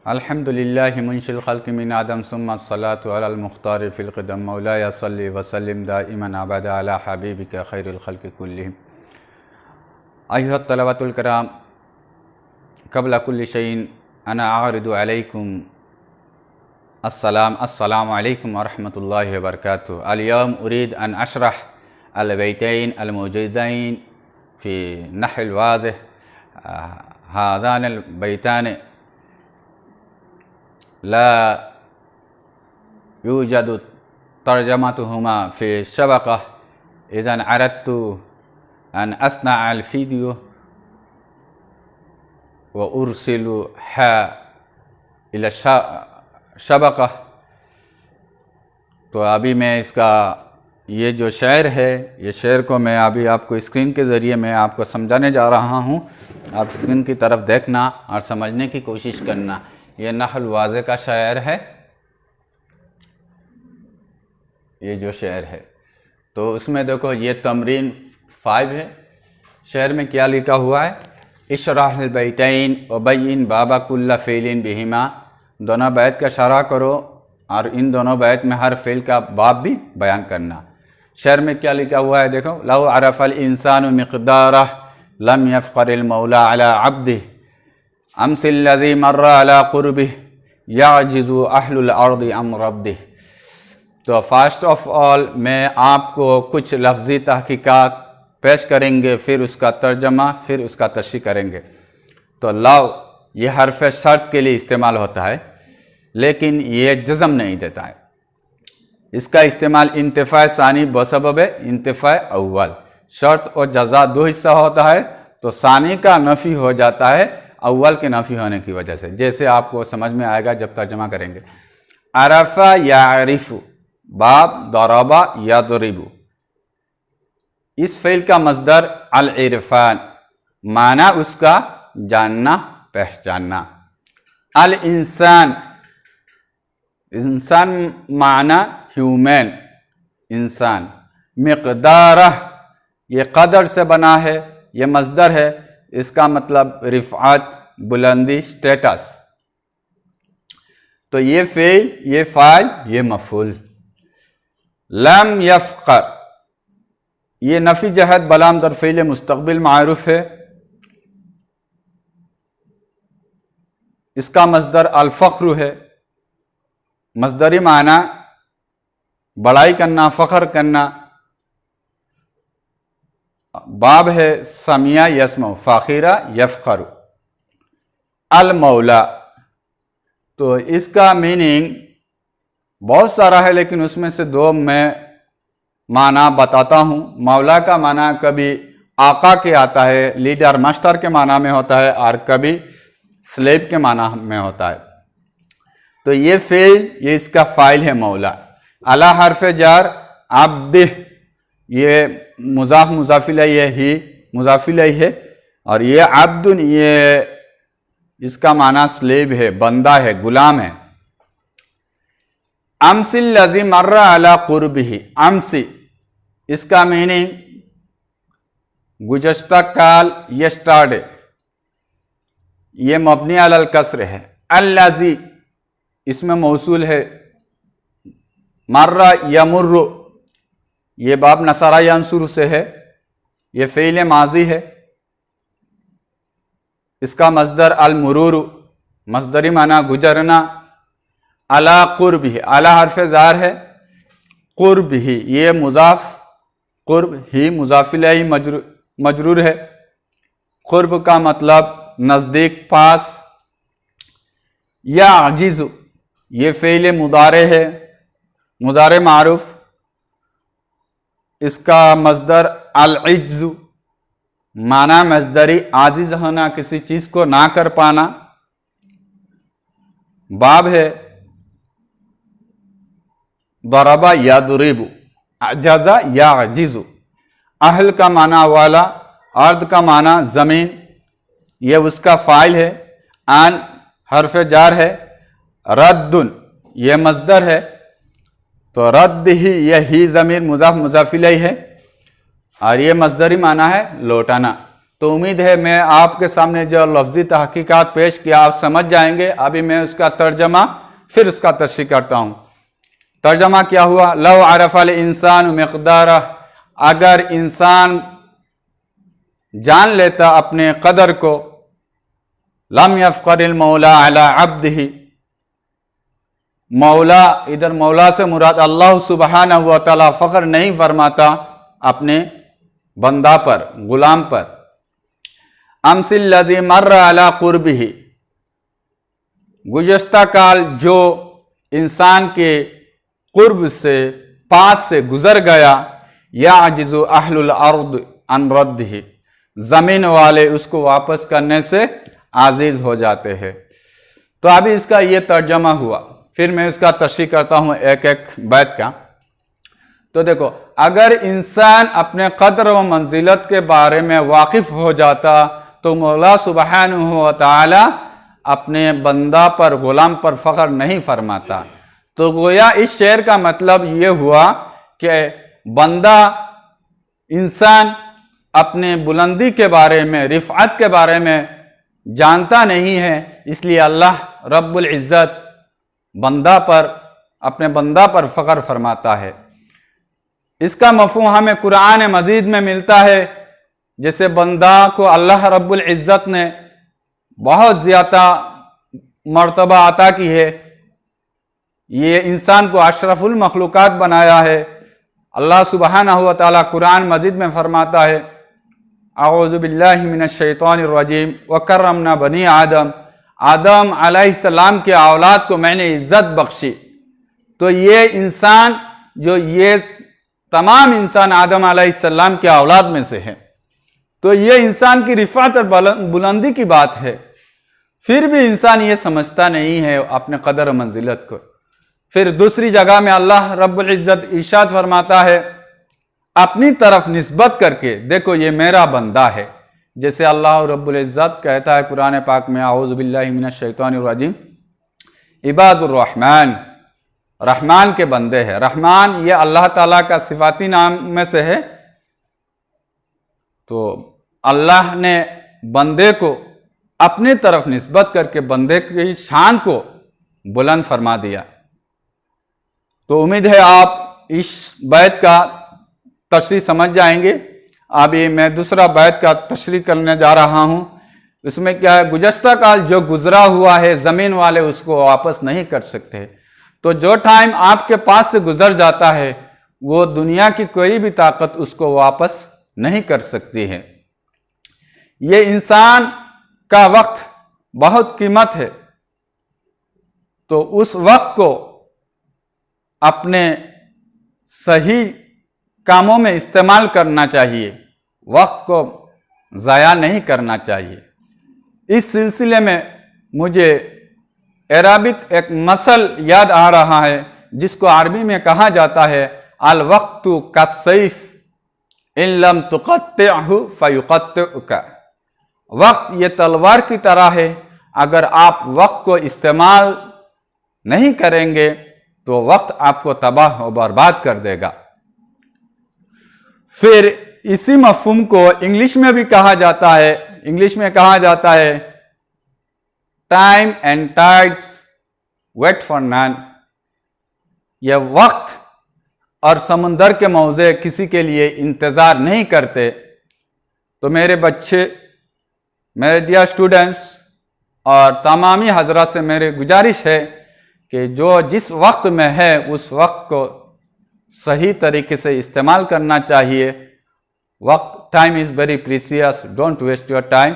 الحمدللہ منشی الخلق من آدم ثم الصلاة علی المختار فی القدم مولایا صلی وسلم دائما ابدا علی حبیبک خیر الخلق کلہم۔ ایھا الطلبۃ الکرام، قبل کل شیء انا اعرض علیکم السلام علیکم ورحمۃ اللہ وبرکاتہ۔ اليوم اريد ان اشرح البیتین الموجودین فی نحو واضح۔ هذان البیتان لا يوجد ترجمتهما في الشبكة، إذن أردت أن أصنع الفيديو وأرسلها إلى الشبكة۔ تو ابھی میں اس کا یہ جو شعر ہے، یہ شعر کو میں ابھی آپ کو اسکرین کے ذریعے میں آپ کو سمجھانے جا رہا ہوں۔ آپ اسکرین کی طرف دیکھنا اور سمجھنے کی کوشش کرنا۔ یہ نحو الواضح کا شعر ہے، یہ جو شعر ہے تو اس میں دیکھو یہ تمرین 5 ہے۔ شعر میں کیا لکھا ہوا ہے؟ اشرح البیتین وبین باب کل فعل بہما۔ دونوں بیت کا شرح کرو اور ان دونوں بیت میں ہر فعل کا باب بھی بیان کرنا۔ شعر میں کیا لکھا ہوا ہے دیکھو، لو عرف الانسان مقدارہ لم یفقر المولا علی عبدہ، امس الذی مر علی قربہ یعجز اہل الارض عن ربہ۔ تو فرسٹ آف آل میں آپ کو کچھ لفظی تحقیقات پیش کریں گے، پھر اس کا ترجمہ، پھر اس کا تشریح کریں گے۔ تو لو یہ حرف شرط کے لیے استعمال ہوتا ہے، لیکن یہ جزم نہیں دیتا ہے۔ اس کا استعمال انتفاع ثانی بسبب انتفاع اول۔ شرط اور جزا دو حصہ ہوتا ہے، تو ثانی کا نفی ہو جاتا ہے اول کے نفی ہونے کی وجہ سے، جیسے آپ کو سمجھ میں آئے گا جب ترجمہ کریں گے۔ عرف یعرف، باب ضرب یضرب۔ اس فعل کا مصدر العرفان، معنی اس کا جاننا پہچاننا۔ الانسان، انسان معنی ہیومن، انسان۔ مقدارہ، یہ قدر سے بنا ہے، یہ مصدر ہے، اس کا مطلب رفعت، بلندی، سٹیٹس۔ تو یہ فعل، یہ فاعل، یہ مفعول۔ لم یفقر، یہ نفی جہت بلام در فعل مستقبل معروف ہے۔ اس کا مصدر الفخر ہے، مصدری معنی بڑائی کرنا، فخر کرنا۔ باب ہے سمیع یسمع، فاخرہ یفخر۔ المولا، تو اس کا میننگ بہت سارا ہے، لیکن اس میں سے 2 میں معنی بتاتا ہوں۔ مولا کا معنی کبھی آقا کے آتا ہے، لیڈر ماسٹر کے معنی میں ہوتا ہے، اور کبھی سلیب کے معنی میں ہوتا ہے۔ تو یہ فعل، یہ اس کا فاعل ہے مولا۔ علی حرف جر عبدہ، یہ مضاف مضاف الیہ ہی، مضاف الیہ ہے، اور یہ عبد، یہ اس کا معنی سلیب ہے، بندہ ہے، غلام ہے۔ امس الذی مر علی قربہ، امس اس کا میننگ گزشتہ کال، یسٹرڈے، یہ مبنی علی الکسر ہے۔ الذی اس میں موصول ہے، مر یمر، یہ باب نصر ینصر سے ہے، یہ فعل ماضی ہے۔ اس کا مصدر المرور، مصدری معنی گزرنا۔ علی قربہ، علی حرف زار ہے، قربہ یہ مضاف، قرب ہی مضاف الیہ مجرور ہے۔ قرب کا مطلب نزدیک، پاس۔ یعجز، یہ فعل مضارع ہے، مضارع معروف۔ اس کا مصدر العجز، معنی مصدری عاجز ہونا، کسی چیز کو نہ کر پانا۔ باب ہے ضرب یضرب، عجز یعجز۔ اہل کا معنی والا، ارض کا معنی زمین، یہ اس کا فاعل ہے۔ ان حرف جار ہے۔ رد، یہ مصدر ہے، تو رد ہی، یہ ہی ضمیر مضاف مضاف الیہ ہے، اور یہ مصدری معنی ہے لوٹانا۔ تو امید ہے میں آپ کے سامنے جو لفظی تحقیقات پیش کیا آپ سمجھ جائیں گے. ابھی میں اس کا ترجمہ پھر اس کا تشریح کرتا ہوں. ترجمہ کیا ہوا؟ لو عرف الانسان مقدارہ، اگر انسان جان لیتا اپنے قدر کو، لم یفقر المولا علی عبدہ، مولا ادھر مولا سے مراد اللہ سبحانہ و تعالی فخر نہیں فرماتا اپنے بندہ پر، غلام پر. امثل الذی مر علی قربہ، گزشتہ کال جو انسان کے قرب سے پاس سے گزر گیا، یعجز اہل الارض عن ردہ، زمین والے اس کو واپس کرنے سے عاجز ہو جاتے ہیں. تو ابھی اس کا یہ ترجمہ ہوا، پھر میں اس کا تشریح کرتا ہوں ایک ایک بیت کا. تو دیکھو، اگر انسان اپنے قدر و منزلت کے بارے میں واقف ہو جاتا تو مولا سبحانہ و تعالی اپنے بندہ پر، غلام پر فخر نہیں فرماتا. تو گویا اس شعر کا مطلب یہ ہوا کہ بندہ، انسان اپنے بلندی کے بارے میں، رفعت کے بارے میں جانتا نہیں ہے، اس لیے اللہ رب العزت بندہ پر، اپنے بندہ پر فخر فرماتا ہے. اس کا مفہوم ہمیں قرآن مجید میں ملتا ہے. جیسے بندہ کو اللہ رب العزت نے بہت زیادہ مرتبہ عطا کی ہے، یہ انسان کو اشرف المخلوقات بنایا ہے. اللہ سبحانہ و تعالی قرآن مجید میں فرماتا ہے، اعوذ باللہ من الشیطان الرجیم وکرمنا بنی آدم، آدم علیہ السلام کے اولاد کو میں نے عزت بخشی. تو یہ انسان، جو یہ تمام انسان آدم علیہ السلام کے اولاد میں سے ہیں، تو یہ انسان کی رفعت اور بلندی کی بات ہے. پھر بھی انسان یہ سمجھتا نہیں ہے اپنے قدر و منزلت کو. پھر دوسری جگہ میں اللہ رب العزت ارشاد فرماتا ہے اپنی طرف نسبت کر کے، دیکھو یہ میرا بندہ ہے. جیسے اللہ رب العزت کہتا ہے قرآن پاک میں، اعوذ باللہ من الشیطان الرجیم، عباد الرحمن، رحمان کے بندے ہیں. رحمان یہ اللہ تعالیٰ کا صفاتی نام میں سے ہے. تو اللہ نے بندے کو اپنی طرف نسبت کر کے بندے کی شان کو بلند فرما دیا. تو امید ہے آپ اس بیت کا تشریح سمجھ جائیں گے. ابھی میں دوسرا بیت کا تشریح کرنے جا رہا ہوں. اس میں کیا ہے؟ گزشتہ کال جو گزرا ہوا ہے زمین والے اس کو واپس نہیں کر سکتے. تو جو ٹائم آپ کے پاس سے گزر جاتا ہے وہ دنیا کی کوئی بھی طاقت اس کو واپس نہیں کر سکتی ہے. یہ انسان کا وقت بہت قیمت ہے، تو اس وقت کو اپنے صحیح کاموں میں استعمال کرنا چاہیے، وقت کو ضائع نہیں کرنا چاہیے. اس سلسلے میں مجھے عربک ایک مثل یاد آ رہا ہے جس کو عربی میں کہا جاتا ہے الوقت کالسیف ان لم تقطعہ فیقطعک. وقت یہ تلوار کی طرح ہے، اگر آپ وقت کو استعمال نہیں کریں گے تو وقت آپ کو تباہ و برباد کر دے گا. پھر اسی مفہوم کو انگلش میں بھی کہا جاتا ہے. انگلش میں کہا جاتا ہے time and tides wait for none. یہ وقت اور سمندر کے موزے کسی کے لیے انتظار نہیں کرتے. تو میرے بچے، میرے ڈیئر اسٹوڈنٹس اور تمامی حضرات سے میری گزارش ہے کہ جو جس وقت میں ہے اس وقت کو صحیح طریقے سے استعمال کرنا چاہیے. وقت، time is very precise, don't waste your time.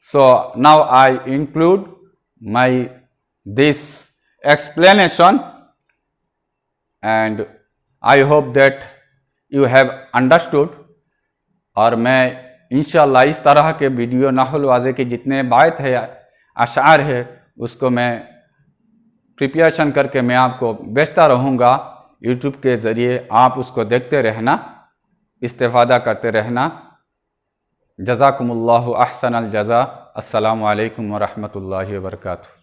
So now I include my this explanation and I hope that you have understood. اور میں انشاءاللہ اس طرح کے ویڈیو نحو واضح کے جتنے بیت ہے، اشعار ہے، اس کو میں پریپریشن کر کے میں آپ کو بیچتا رہوں گا. یوٹیوب کے ذریعے آپ اس کو دیکھتے رہنا، استفادہ کرتے رہنا. جزاکم اللہ احسن الجزا. السلام علیکم ورحمۃ اللہ وبرکاتہ.